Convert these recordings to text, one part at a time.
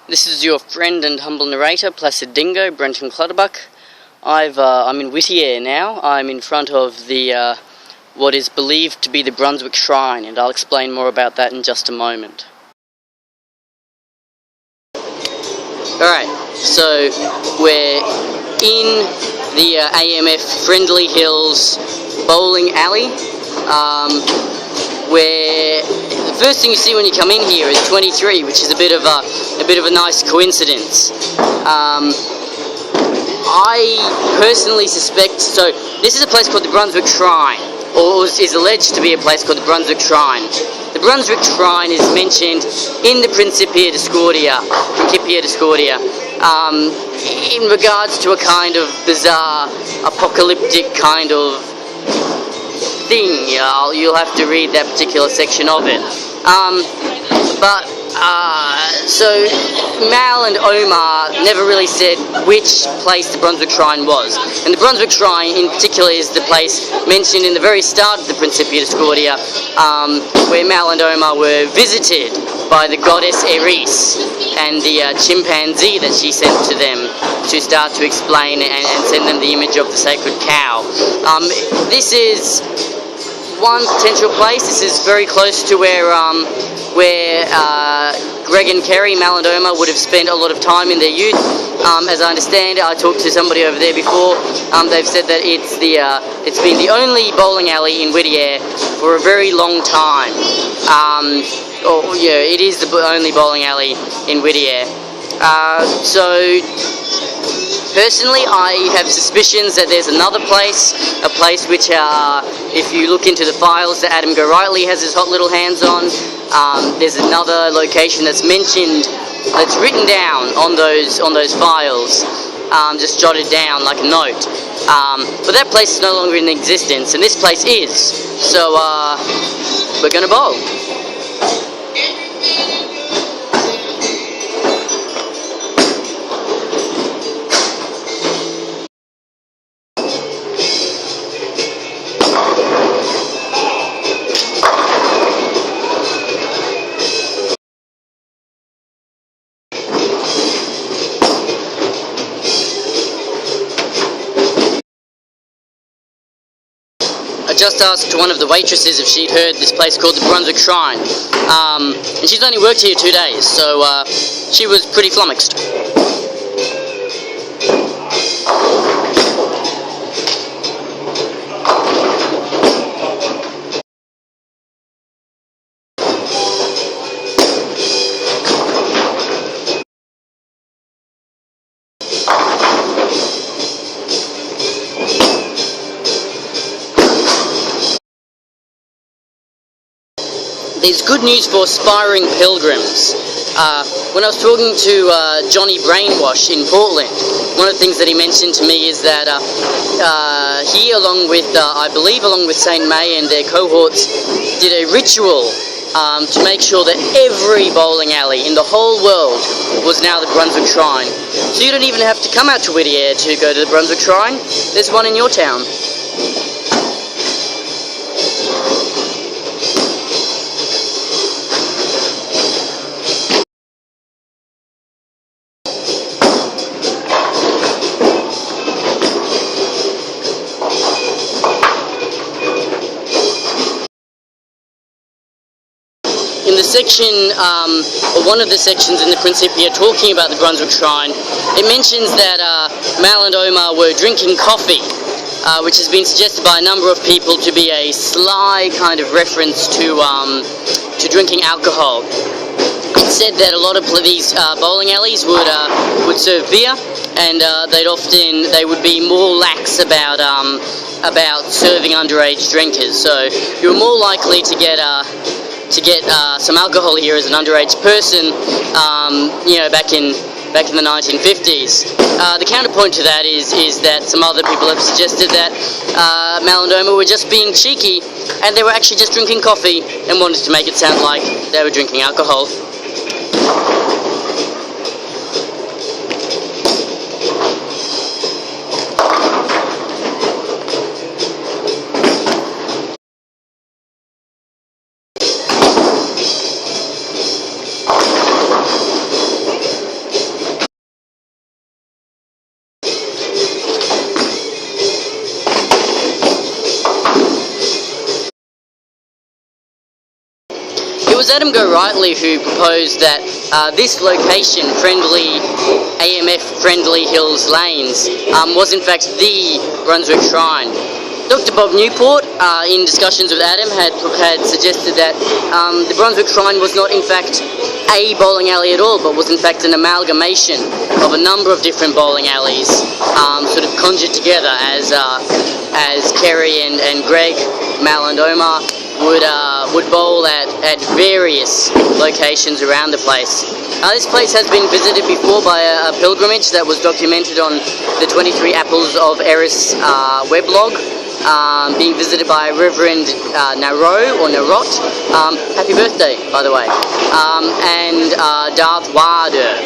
This is your friend and humble narrator, Placid Dingo, Brenton Clutterbuck. I'm in Whittier now. I'm in front of the what is believed to be the Brunswick Shrine, and I'll explain more about that in just a moment. Alright, so we're in the AMF Friendly Hills bowling alley, where the first thing you see when you come in here is 23, which is a bit of a nice coincidence. I personally suspect, so this is a place called the Brunswick Shrine, or is alleged to be a place called the Brunswick Shrine. The Brunswick Shrine is mentioned in the Principia Discordia, in regards to a kind of bizarre, apocalyptic kind of thing. You'll have to read that particular section of it. So Mal and Omar never really said which place the Brunswick Shrine was. And the Brunswick Shrine in particular is the place mentioned in the very start of the Principia Discordia, where Mal and Omar were visited by the goddess Eris and the chimpanzee that she sent to them to start to explain and send them the image of the sacred cow. This is one potential place. This is very close to where Greg and Kerry, Mal and Omar, would have spent a lot of time in their youth. As I understand, I talked to somebody over there before. They've said that it's been the only bowling alley in Whittier for a very long time. It is the only bowling alley in Whittier. So personally, I have suspicions that there's another place, a place which, if you look into the files that Adam Gorightly has his hot little hands on, there's another location that's mentioned, that's written down on those files, just jotted down like a note. But that place is no longer in existence, and this place is. So we're gonna bowl. I just asked one of the waitresses if she'd heard this place called the Brunswick Shrine, and she's only worked here 2 days, so she was pretty flummoxed. There's good news for aspiring pilgrims. When I was talking to Johnny Brainwash in Portland, one of the things that he mentioned to me is that he, along with St. May and their cohorts, did a ritual to make sure that every bowling alley in the whole world was now the Brunswick Shrine. So you don't even have to come out to Whittier to go to the Brunswick Shrine. There's one in your town. In the section, or one of the sections in the Principia talking about the Brunswick Shrine, it mentions that Mal and Omar were drinking coffee, which has been suggested by a number of people to be a sly kind of reference to drinking alcohol. It said that a lot of these bowling alleys would serve beer, and they would be more lax about serving underage drinkers. So you were more likely to get some alcohol here as an underage person, back in the 1950s. The counterpoint to that is that some other people have suggested that Mal and Omar were just being cheeky, and they were actually just drinking coffee and wanted to make it sound like they were drinking alcohol. was Adam Go Rightly who proposed that this location, AMF-friendly Hills Lanes, was in fact the Brunswick Shrine. Dr. Bob Newport, in discussions with Adam, had suggested that the Brunswick Shrine was not in fact a bowling alley at all, but was in fact an amalgamation of a number of different bowling alleys, sort of conjured together as Kerry and Greg, Mal and Omar would bowl at various locations around the place. This place has been visited before by a pilgrimage that was documented on the 23 Apples of Eris weblog, being visited by Reverend Narot, happy birthday, by the way, and Darth Vader,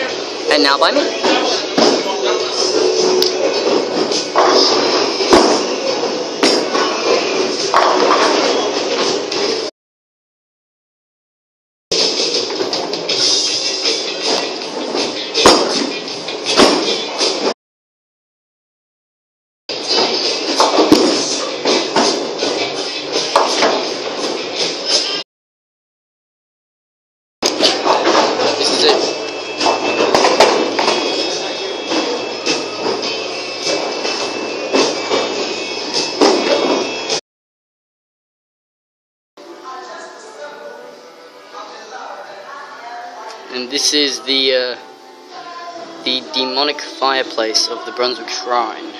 and now by me. This is it. And this is the demonic fireplace of the Brunswick Shrine.